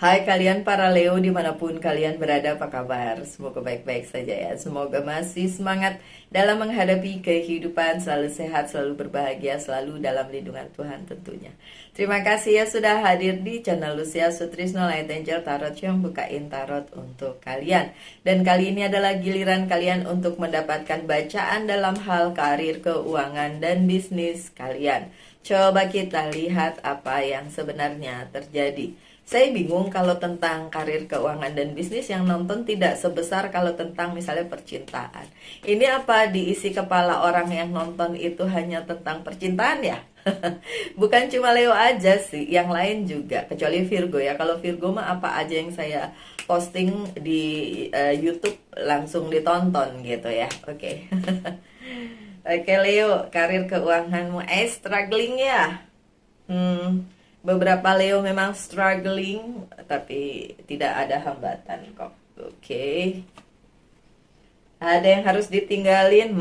Hai kalian para Leo dimanapun kalian berada, apa kabar? Semoga baik-baik saja ya. Semoga masih semangat dalam menghadapi kehidupan, selalu sehat, selalu berbahagia, selalu dalam lindungan Tuhan tentunya. Terima kasih ya sudah hadir di channel Lucia Sutrisno Light Angel Tarot yang bukain tarot untuk kalian. Dan kali ini adalah giliran kalian untuk mendapatkan bacaan dalam hal karir, keuangan, dan bisnis kalian. Coba kita lihat apa yang sebenarnya terjadi. Saya bingung kalau tentang karir, keuangan, dan bisnis yang nonton tidak sebesar kalau tentang misalnya percintaan. Ini apa diisi kepala orang yang nonton itu hanya tentang percintaan ya? Bukan cuma Leo aja sih, yang lain juga. Kecuali Virgo ya. Kalau Virgo mah apa aja yang saya posting di YouTube langsung ditonton gitu ya. Oke. Oke Leo, karir keuanganmu struggling ya? Beberapa Leo memang struggling, tapi tidak ada hambatan kok. Oke. Ada yang harus ditinggalin?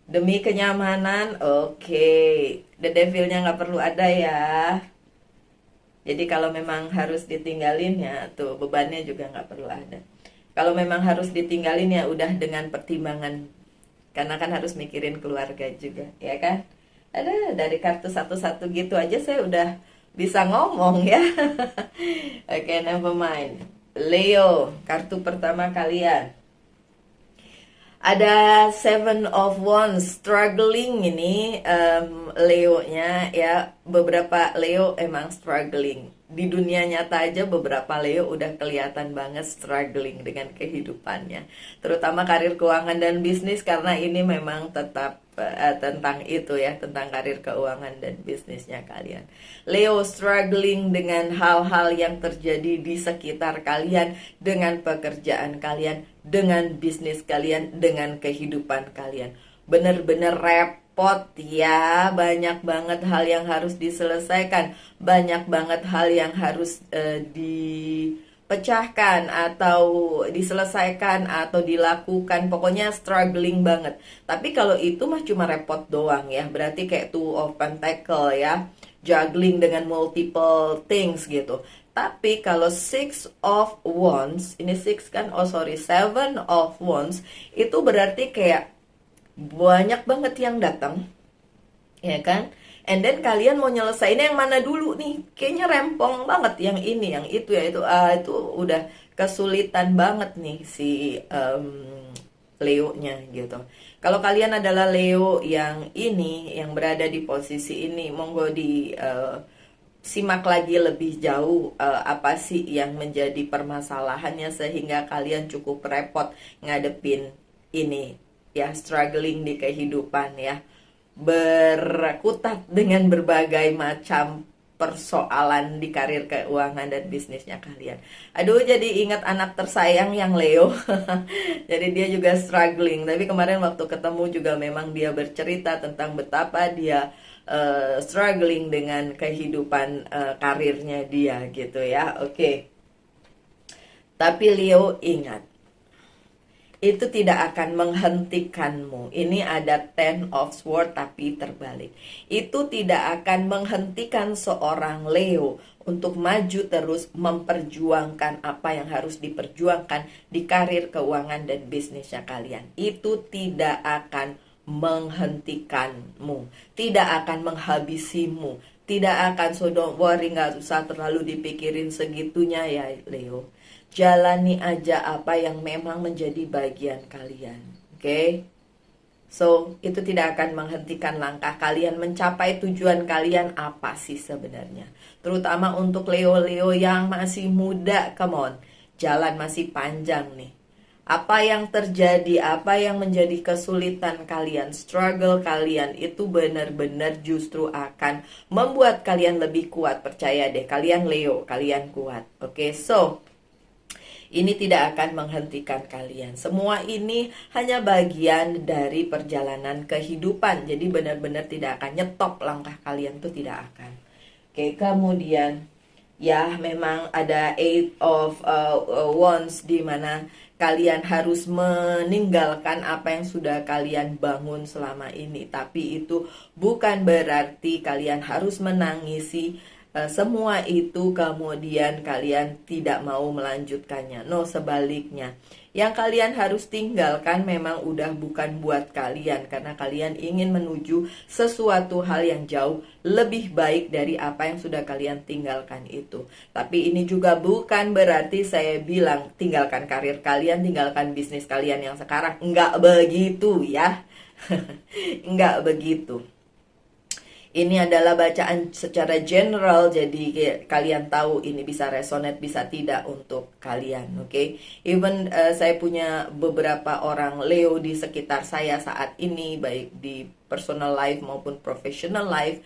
Demi kenyamanan, oke. The devilnya nggak perlu ada ya. Jadi kalau memang harus ditinggalin ya, tuh bebannya juga nggak perlu ada. Kalau memang harus ditinggalin ya udah dengan pertimbangan. Karena kan harus mikirin keluarga juga, ya kan? Ada dari kartu satu-satu gitu aja saya udah bisa ngomong ya. Oke, never mind. Leo, kartu pertama kalian. Ada Seven of Wands, struggling ini Leo-nya ya. Beberapa Leo emang struggling. Di dunia nyata aja beberapa Leo udah kelihatan banget struggling dengan kehidupannya. Terutama karir, keuangan, dan bisnis, karena ini memang tetap tentang itu ya, tentang karir, keuangan, dan bisnisnya kalian. Leo struggling dengan hal-hal yang terjadi di sekitar kalian, dengan pekerjaan kalian, dengan bisnis kalian, dengan kehidupan kalian. Bener-bener repot ya, banyak banget hal yang harus diselesaikan, banyak banget hal yang harus dipecahkan atau diselesaikan atau dilakukan, pokoknya struggling banget. Tapi kalau itu mah cuma repot doang ya, berarti kayak Two of Pentacle ya, juggling dengan multiple things gitu. Tapi kalau Six of Wands, ini six kan, oh sorry, Seven of Wands, itu berarti kayak banyak banget yang datang, ya kan? And then kalian mau nyelesain yang mana dulu nih? Kayaknya rempong banget yang ini, yang itu ya itu. Itu udah kesulitan banget nih si Leo-nya gitu. Kalau kalian adalah Leo yang ini, yang berada di posisi ini, monggo di simak lagi lebih jauh apa sih yang menjadi permasalahannya sehingga kalian cukup repot ngadepin ini ya, struggling di kehidupan ya, berkutat dengan berbagai macam persoalan di karir, keuangan, dan bisnisnya kalian. Aduh, jadi ingat anak tersayang yang Leo. Jadi dia juga struggling. Tapi kemarin waktu ketemu juga memang dia bercerita tentang betapa dia struggling dengan kehidupan karirnya dia gitu ya. Oke. Tapi Leo ingat, itu tidak akan menghentikanmu. Ini ada Ten of Swords tapi terbalik. Itu tidak akan menghentikan seorang Leo untuk maju terus memperjuangkan apa yang harus diperjuangkan di karir, keuangan, dan bisnisnya kalian. Itu tidak akan menghentikanmu, tidak akan menghabisimu, tidak akan, so don't worry, gak usah terlalu dipikirin segitunya ya Leo. Jalani aja apa yang memang menjadi bagian kalian. Oke? So, itu tidak akan menghentikan langkah kalian mencapai tujuan kalian apa sih sebenarnya. Terutama untuk Leo-Leo yang masih muda, come on. Jalan masih panjang nih. Apa yang terjadi, apa yang menjadi kesulitan kalian, struggle kalian, itu benar-benar justru akan membuat kalian lebih kuat. Percaya deh, kalian Leo, kalian kuat. Oke, so ini tidak akan menghentikan kalian. Semua ini hanya bagian dari perjalanan kehidupan. Jadi benar-benar tidak akan nyetop langkah kalian, tuh tidak akan. Oke, kemudian ya memang ada Eight of Wands, di mana kalian harus meninggalkan apa yang sudah kalian bangun selama ini. Tapi itu bukan berarti kalian harus menangisi semua itu kemudian kalian tidak mau melanjutkannya. No, sebaliknya. Yang kalian harus tinggalkan memang udah bukan buat kalian, karena kalian ingin menuju sesuatu hal yang jauh lebih baik dari apa yang sudah kalian tinggalkan itu. Tapi ini juga bukan berarti saya bilang tinggalkan karir kalian, tinggalkan bisnis kalian yang sekarang. Enggak begitu ya. Enggak begitu. Ini adalah bacaan secara general, jadi kalian tahu ini bisa resonate, bisa tidak untuk kalian, oke? Even saya punya beberapa orang Leo di sekitar saya saat ini, baik di personal life maupun professional life,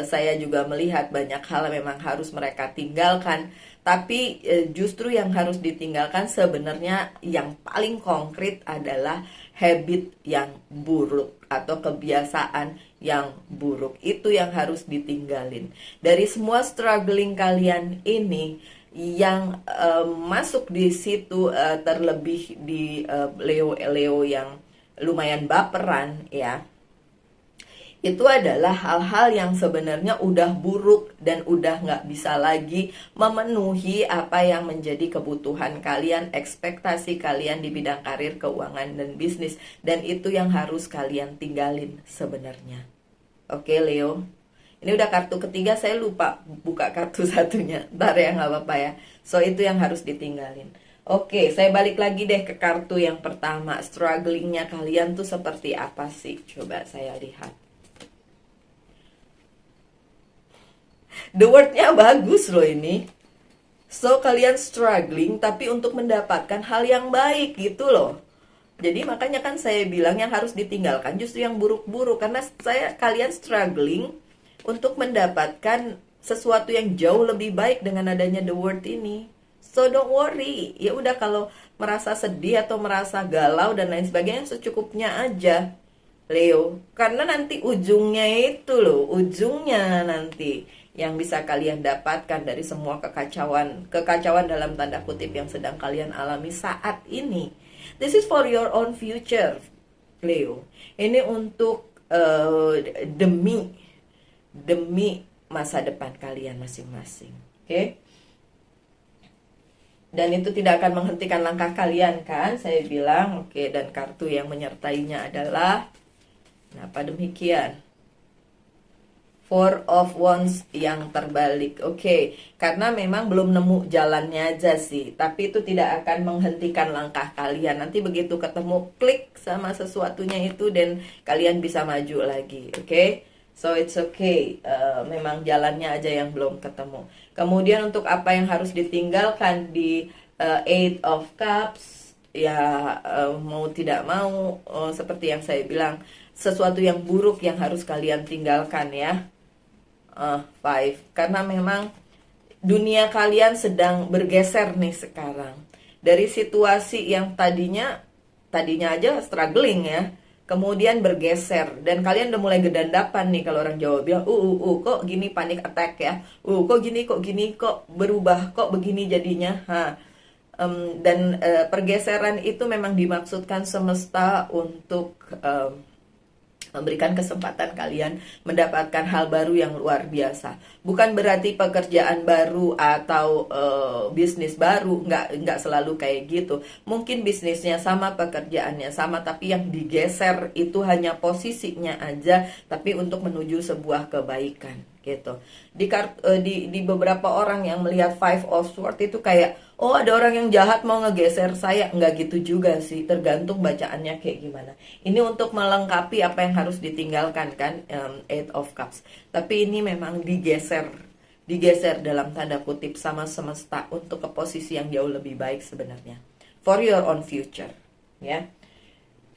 saya juga melihat banyak hal memang harus mereka tinggalkan. Tapi justru yang harus ditinggalkan sebenarnya yang paling konkret adalah habit yang buruk atau kebiasaan yang buruk. Itu yang harus ditinggalin. Dari semua struggling kalian ini, yang masuk di situ terlebih di Leo yang lumayan baperan ya, itu adalah hal-hal yang sebenarnya udah buruk dan udah nggak bisa lagi memenuhi apa yang menjadi kebutuhan kalian, ekspektasi kalian di bidang karir, keuangan, dan bisnis. Dan itu yang harus kalian tinggalin sebenarnya. Oke Leo, ini udah kartu ketiga, saya lupa buka kartu satunya. Ntar ya, nggak apa-apa ya. So itu yang harus ditinggalin. Oke, saya balik lagi deh ke kartu yang pertama. Strugglingnya kalian tuh seperti apa sih? Coba saya lihat. The word-nya bagus loh ini. So, kalian struggling tapi untuk mendapatkan hal yang baik gitu loh. Jadi makanya kan saya bilang yang harus ditinggalkan justru yang buruk-buruk. Karena kalian struggling untuk mendapatkan sesuatu yang jauh lebih baik dengan adanya the word ini. So, don't worry. Ya udah, kalau merasa sedih atau merasa galau dan lain sebagainya, secukupnya aja, Leo. Karena nanti ujungnya itu loh, ujungnya nanti yang bisa kalian dapatkan dari semua kekacauan dalam tanda kutip yang sedang kalian alami saat ini. This is for your own future, Leo. Ini untuk demi masa depan kalian masing-masing. Oke? Dan itu tidak akan menghentikan langkah kalian kan? Saya bilang, oke. Dan kartu yang menyertainya adalah, kenapa demikian? Four of Wands yang terbalik. Oke, karena memang belum nemu jalannya aja sih. Tapi itu tidak akan menghentikan langkah kalian. Nanti begitu ketemu, klik sama sesuatunya itu dan kalian bisa maju lagi. Oke, so it's okay. Memang jalannya aja yang belum ketemu. Kemudian untuk apa yang harus ditinggalkan di Eight of Cups, ya mau tidak mau, seperti yang saya bilang, sesuatu yang buruk yang harus kalian tinggalkan ya. Five, karena memang dunia kalian sedang bergeser nih sekarang. Dari situasi yang tadinya aja struggling ya, kemudian bergeser dan kalian udah mulai gedandapan nih, kalau orang Jawa bilang, kok gini, panic attack ya, kok gini kok berubah, kok begini jadinya. Dan pergeseran itu memang dimaksudkan semesta untuk memberikan kesempatan kalian mendapatkan hal baru yang luar biasa. Bukan berarti pekerjaan baru atau bisnis baru, nggak selalu kayak gitu. Mungkin bisnisnya sama, pekerjaannya sama, tapi yang digeser itu hanya posisinya aja, tapi untuk menuju sebuah kebaikan gitu. Di beberapa orang yang melihat Five of Swords itu kayak, oh ada orang yang jahat mau ngegeser saya. Nggak gitu juga sih, tergantung bacaannya kayak gimana. Ini untuk melengkapi apa yang harus ditinggalkan kan, Eight of Cups. Tapi ini memang digeser dalam tanda kutip sama semesta untuk ke posisi yang jauh lebih baik sebenarnya. For your own future ya.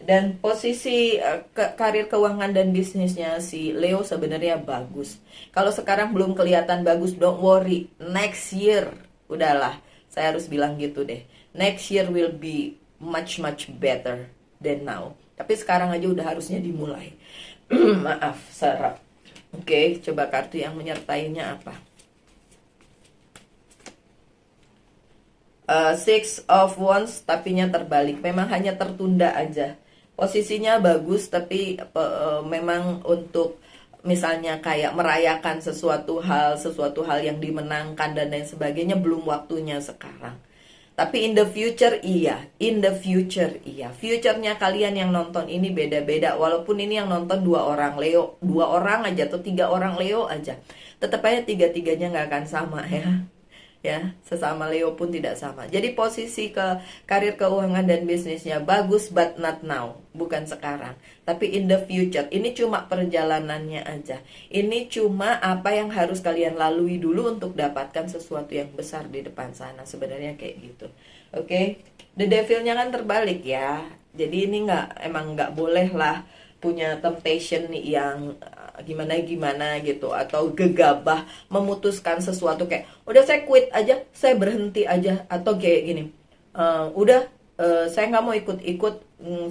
Dan posisi karir, keuangan, dan bisnisnya si Leo sebenarnya bagus. Kalau sekarang belum kelihatan bagus, don't worry. Next year, udahlah, saya harus bilang gitu deh. Next year will be much better than now. Tapi sekarang aja udah harusnya dimulai. Maaf, sarap. Oke, coba kartu yang menyertainya apa? Six of Wands, tapinya terbalik. Memang hanya tertunda aja. Posisinya bagus, tapi memang untuk misalnya kayak merayakan sesuatu hal yang dimenangkan dan lain sebagainya, belum waktunya sekarang. Tapi in the future iya, in the future iya. Future-nya kalian yang nonton ini beda-beda. Walaupun ini yang nonton 2 orang Leo, 2 orang aja atau 3 orang Leo aja, tetap aja tiga-tiganya nggak akan sama ya. Ya, sesama Leo pun tidak sama. Jadi posisi ke karir, keuangan dan bisnisnya bagus, but not now, bukan sekarang, tapi in the future. Ini cuma perjalanannya aja. Ini cuma apa yang harus kalian lalui dulu untuk dapatkan sesuatu yang besar di depan sana. Sebenarnya kayak gitu. Oke, The Devil-nya kan terbalik ya. Jadi ini emang nggak boleh lah punya temptation yang gimana gitu, atau gegabah memutuskan sesuatu kayak udah saya quit aja, saya berhenti aja, atau kayak gini, udah saya nggak mau ikut-ikut,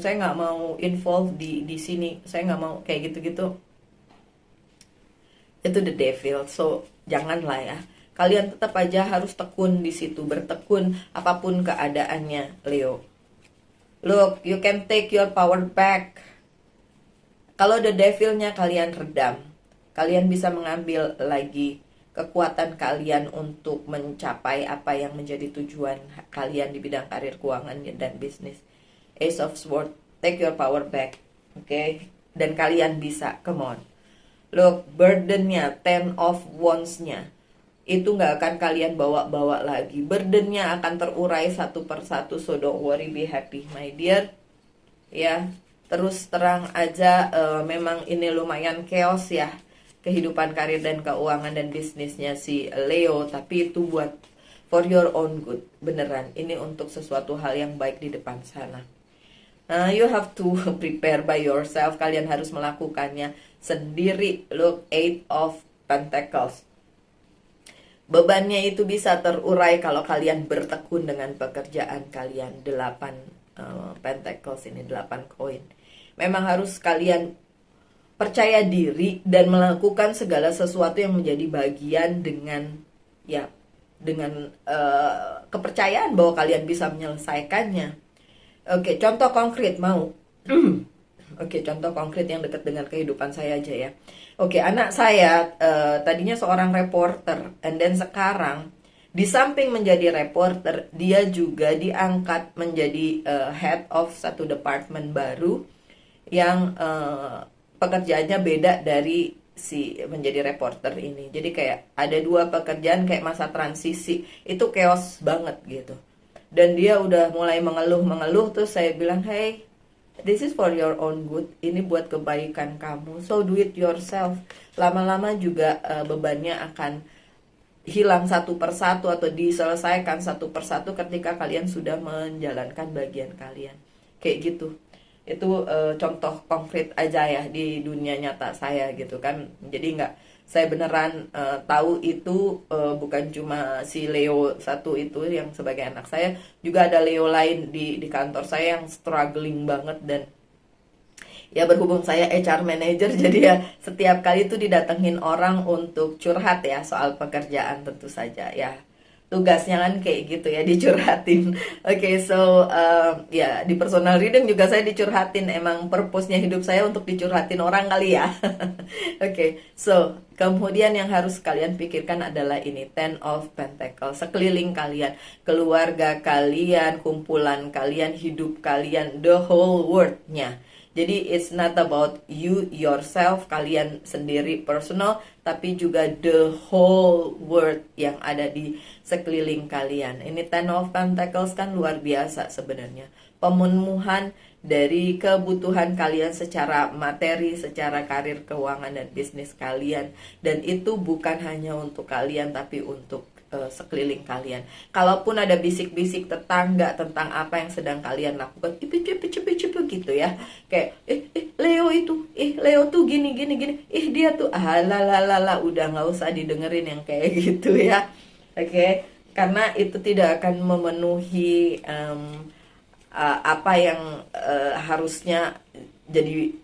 saya nggak mau involve di sini, saya nggak mau kayak gitu-gitu. Itu the devil. So janganlah ya, kalian tetap aja harus tekun di situ, bertekun apapun keadaannya, Leo. Look, you can take your power back. Kalau the devil-nya kalian redam, kalian bisa mengambil lagi kekuatan kalian untuk mencapai apa yang menjadi tujuan kalian di bidang karir, keuangan, dan bisnis. Ace of Swords, take your power back. Oke? Dan kalian bisa, come on. Look, burden-nya, Ten of Wands-nya, itu nggak akan kalian bawa-bawa lagi. Burden-nya akan terurai satu persatu, so don't worry, be happy, my dear. Ya, terus terang aja, memang ini lumayan chaos ya, kehidupan karir dan keuangan dan bisnisnya si Leo. Tapi itu buat for your own good, beneran. Ini untuk sesuatu hal yang baik di depan sana. You have to prepare by yourself. Kalian harus melakukannya sendiri. Look, Eight of Pentacles. Bebannya itu bisa terurai kalau kalian bertekun dengan pekerjaan kalian. 8 Pentacles ini, 8 koin. Memang harus kalian percaya diri dan melakukan segala sesuatu yang menjadi bagian dengan kepercayaan bahwa kalian bisa menyelesaikannya. Oke, contoh konkret mau? Oke, contoh konkret yang dekat dengan kehidupan saya aja ya. Oke, anak saya tadinya seorang reporter, and then sekarang di samping menjadi reporter, dia juga diangkat menjadi head of satu departemen baru yang pekerjaannya beda dari si menjadi reporter ini. Jadi kayak ada 2 pekerjaan, kayak masa transisi. Itu chaos banget gitu. Dan dia udah mulai mengeluh, terus saya bilang, hey, this is for your own good. Ini buat kebaikan kamu. So do it yourself. Lama-lama juga bebannya akan hilang satu persatu atau diselesaikan satu persatu ketika kalian sudah menjalankan bagian kalian. Kayak gitu. Itu contoh konkret aja ya di dunia nyata saya gitu kan. Jadi saya beneran tahu itu bukan cuma si Leo satu itu yang sebagai anak saya, juga ada Leo lain di kantor saya yang struggling banget. Dan ya berhubung saya HR manager, jadi ya setiap kali itu didatengin orang untuk curhat ya soal pekerjaan, tentu saja ya tugasnya kan kayak gitu ya, dicurhatin. Oke, so ya di personal reading juga saya dicurhatin. Emang purpose-nya hidup saya untuk dicurhatin orang kali ya. Oke, so kemudian yang harus kalian pikirkan adalah ini, Ten of Pentacles. Sekeliling kalian, keluarga kalian, kumpulan kalian, hidup kalian, the whole world-nya. Jadi it's not about you yourself, kalian sendiri personal, tapi juga the whole world yang ada di sekeliling kalian. Ini Ten of Pentacles kan luar biasa sebenarnya. Pemenuhan dari kebutuhan kalian secara materi, secara karir, keuangan, dan bisnis kalian. Dan itu bukan hanya untuk kalian, tapi untuk sekeliling kalian. Kalaupun ada bisik-bisik tetangga tentang apa yang sedang kalian lakukan, cepet gitu ya, kayak Leo itu, Leo tuh gini, dia tuh lalala, udah nggak usah didengerin yang kayak gitu ya. Oke, karena itu tidak akan memenuhi apa yang harusnya jadi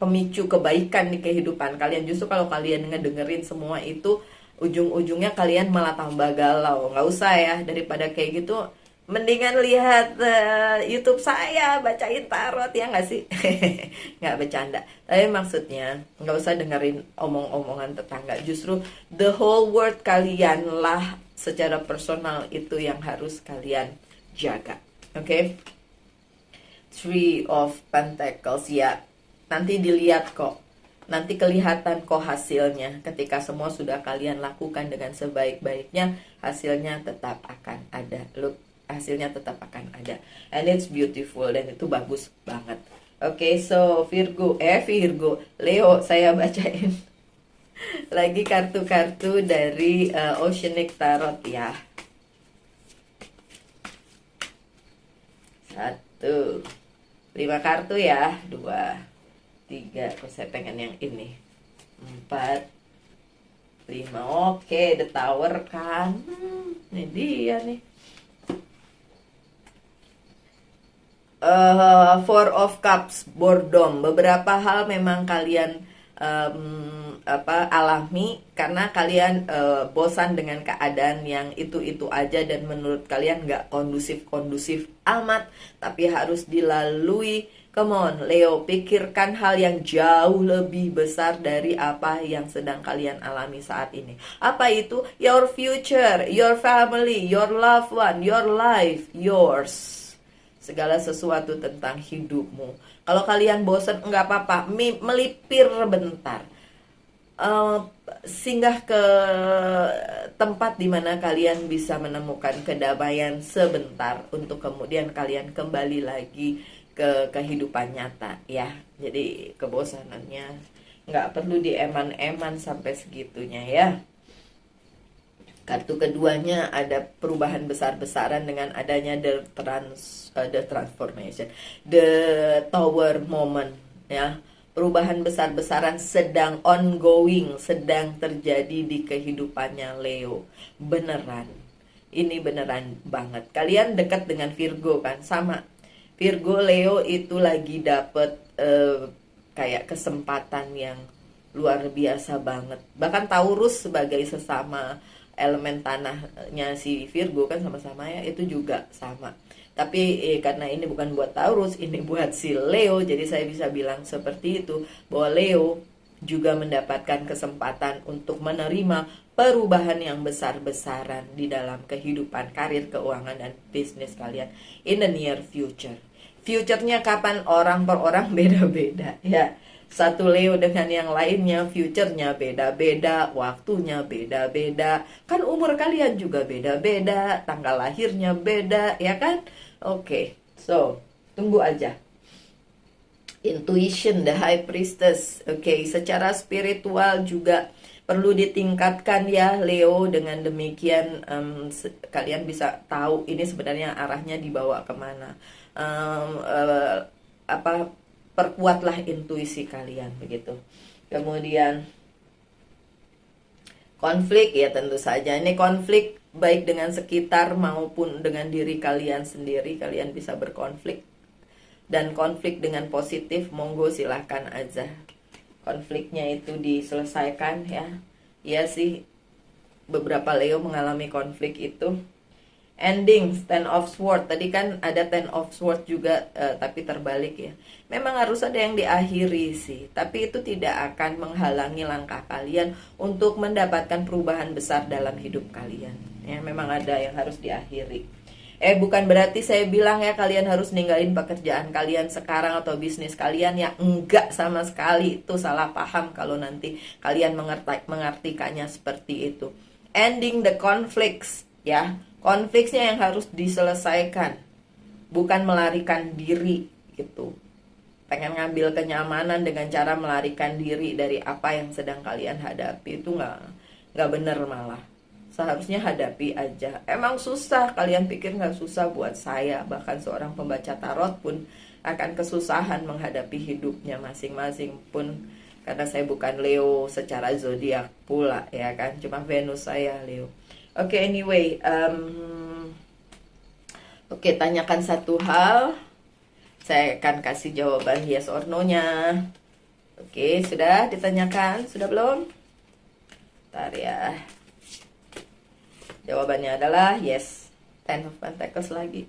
pemicu kebaikan di kehidupan kalian. Justru kalau kalian ngedengerin semua itu, ujung-ujungnya kalian malah tambah galau. Nggak usah ya, daripada kayak gitu Mendingan lihat YouTube saya bacain tarot, ya nggak sih? Nggak bercanda. Tapi maksudnya nggak usah dengerin omong-omongan tetangga. Justru the whole world kalian lah secara personal itu yang harus kalian jaga. Oke? Three of Pentacles, ya. Nanti dilihat kok. Nanti kelihatan kok hasilnya. Ketika semua sudah kalian lakukan dengan sebaik-baiknya, hasilnya tetap akan ada. Look, hasilnya tetap akan ada. And it's beautiful, dan itu bagus banget. Oke, so Virgo, Leo, saya bacain lagi kartu-kartu dari Oceanic Tarot, ya. 1, 5 kartu ya. 2, 3, kok saya pengen yang ini. 4, 5, oke, The Tower kan. Ini dia nih. Four of Cups, boredom. Beberapa hal memang kalian alami karena kalian bosan dengan keadaan yang itu aja, dan menurut kalian nggak kondusif amat, tapi harus dilalui. Come on, Leo, pikirkan hal yang jauh lebih besar dari apa yang sedang kalian alami saat ini. Apa itu? Your future, your family, your loved one, your life, yours. Segala sesuatu tentang hidupmu. Kalau kalian bosan, nggak apa-apa, melipir bentar. Singgah ke tempat di mana kalian bisa menemukan kedamaian sebentar, untuk kemudian kalian kembali lagi ke kehidupan nyata, ya. Jadi kebosanannya nggak perlu dieman-eman sampai segitunya, ya. Kartu keduanya ada perubahan besar-besaran dengan adanya the transformation, the tower moment, ya. Perubahan besar-besaran sedang ongoing, sedang terjadi di kehidupannya Leo. Beneran, ini beneran banget. Kalian dekat dengan Virgo kan, sama. Virgo Leo itu lagi dapet kayak kesempatan yang luar biasa banget. Bahkan Taurus sebagai sesama elemen tanahnya si Virgo kan sama-sama, ya, itu juga sama. Tapi karena ini bukan buat Taurus, ini buat si Leo, jadi saya bisa bilang seperti itu, bahwa Leo juga mendapatkan kesempatan untuk menerima perubahan yang besar-besaran di dalam kehidupan, karir, keuangan, dan bisnis kalian in the near future. Future-nya kapan, orang per orang beda-beda, ya. Satu Leo dengan yang lainnya future-nya beda-beda, waktunya beda-beda. Kan umur kalian juga beda-beda, tanggal lahirnya beda, ya kan? Oke, so tunggu aja. Intuition, the High Priestess. Oke, secara spiritual juga perlu ditingkatkan, ya Leo. Dengan demikian kalian bisa tahu ini sebenarnya arahnya dibawa kemana. Perkuatlah intuisi kalian, begitu. Kemudian konflik, ya tentu saja ini konflik baik dengan sekitar maupun dengan diri kalian sendiri. Kalian bisa berkonflik, dan konflik dengan positif, monggo silahkan aja konfliknya itu diselesaikan, ya. Iya sih, beberapa Leo mengalami konflik itu. Ending, Ten of Swords. Tadi kan ada Ten of Swords juga, tapi terbalik, ya. Memang harus ada yang diakhiri sih, tapi itu tidak akan menghalangi langkah kalian untuk mendapatkan perubahan besar dalam hidup kalian, ya. Memang ada yang harus diakhiri. Bukan berarti saya bilang ya kalian harus ninggalin pekerjaan kalian sekarang atau bisnis kalian, ya. Enggak sama sekali, itu salah paham kalau nanti kalian mengartikannya seperti itu. Ending the conflicts, ya. Konfliknya yang harus diselesaikan, bukan melarikan diri gitu. Pengen ngambil kenyamanan dengan cara melarikan diri dari apa yang sedang kalian hadapi, itu nggak bener, malah seharusnya hadapi aja. Emang susah, kalian pikir nggak susah? Buat saya, bahkan seorang pembaca tarot pun akan kesusahan menghadapi hidupnya masing-masing pun, karena saya bukan Leo secara zodiak pula, ya kan, cuma Venus saya Leo. Oke, anyway, tanyakan satu hal, saya akan kasih jawaban yes or no-nya. Oke, sudah ditanyakan? Sudah belum? Bentar ya. Jawabannya adalah yes. Ten of Pentacles lagi.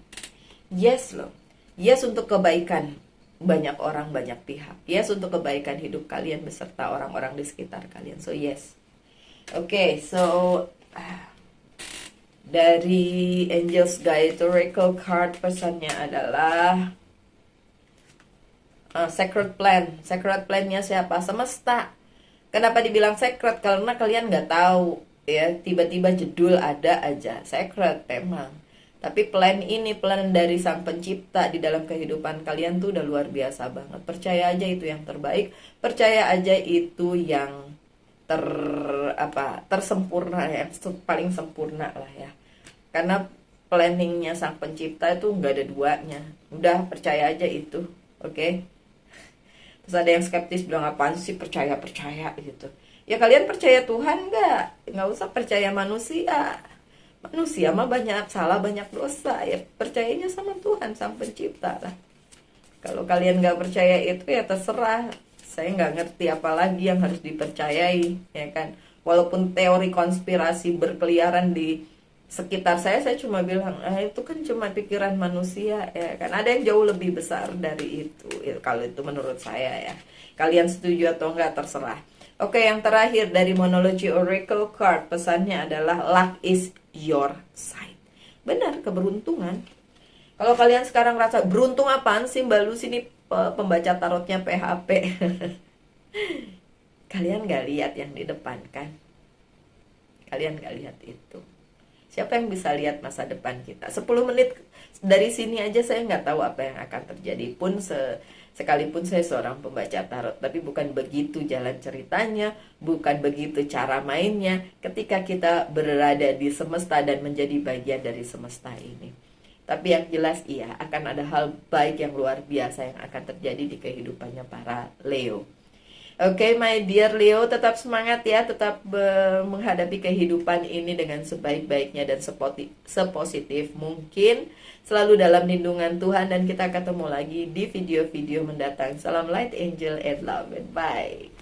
Yes loh. Yes untuk kebaikan banyak orang, banyak pihak. Yes untuk kebaikan hidup kalian beserta orang-orang di sekitar kalian. So yes. Oke, so dari Angels Guide Oracle card pesannya adalah sacred plan. Sacred plan-nya siapa? Semesta. Kenapa dibilang sacred? Karena kalian nggak tahu ya, tiba-tiba jedul ada aja. Sacred memang. Tapi plan ini, plan dari Sang Pencipta di dalam kehidupan kalian tuh udah luar biasa banget. Percaya aja itu yang terbaik. Percaya aja itu yang tersempurna, yang paling sempurna lah ya. Karena planningnya Sang Pencipta itu nggak ada duanya. Udah percaya aja itu, oke? Terus ada yang skeptis bilang apaan sih percaya gitu. Ya kalian percaya Tuhan nggak usah percaya manusia. Manusia mah banyak salah, banyak dosa. Ya percayanya sama Tuhan Sang Pencipta lah. Kalau kalian nggak percaya itu ya terserah. Saya nggak ngerti apa lagi yang harus dipercayai, ya kan? Walaupun teori konspirasi berkeliaran di sekitar saya cuma bilang itu kan cuma pikiran manusia, ya kan? Ada yang jauh lebih besar dari itu, ya, kalau itu menurut saya ya. Kalian setuju atau enggak terserah. Oke, yang terakhir dari Monology Oracle card pesannya adalah luck is your side. Benar, keberuntungan. Kalau kalian sekarang rasa beruntung apaan sih Mbak Lucy ini pembaca tarotnya PHP. Kalian gak lihat yang di depan kan? Kalian gak lihat itu. Siapa yang bisa lihat masa depan kita? 10 menit dari sini aja saya nggak tahu apa yang akan terjadi. Sekalipun saya seorang pembaca tarot, tapi bukan begitu jalan ceritanya, bukan begitu cara mainnya ketika kita berada di semesta dan menjadi bagian dari semesta ini. Tapi yang jelas iya, akan ada hal baik yang luar biasa yang akan terjadi di kehidupannya para Leo. Oke, my dear Leo, tetap semangat ya, tetap menghadapi kehidupan ini dengan sebaik-baiknya dan sepositif mungkin, selalu dalam lindungan Tuhan, dan kita ketemu lagi di video-video mendatang. Salam light, angel, and love, and bye.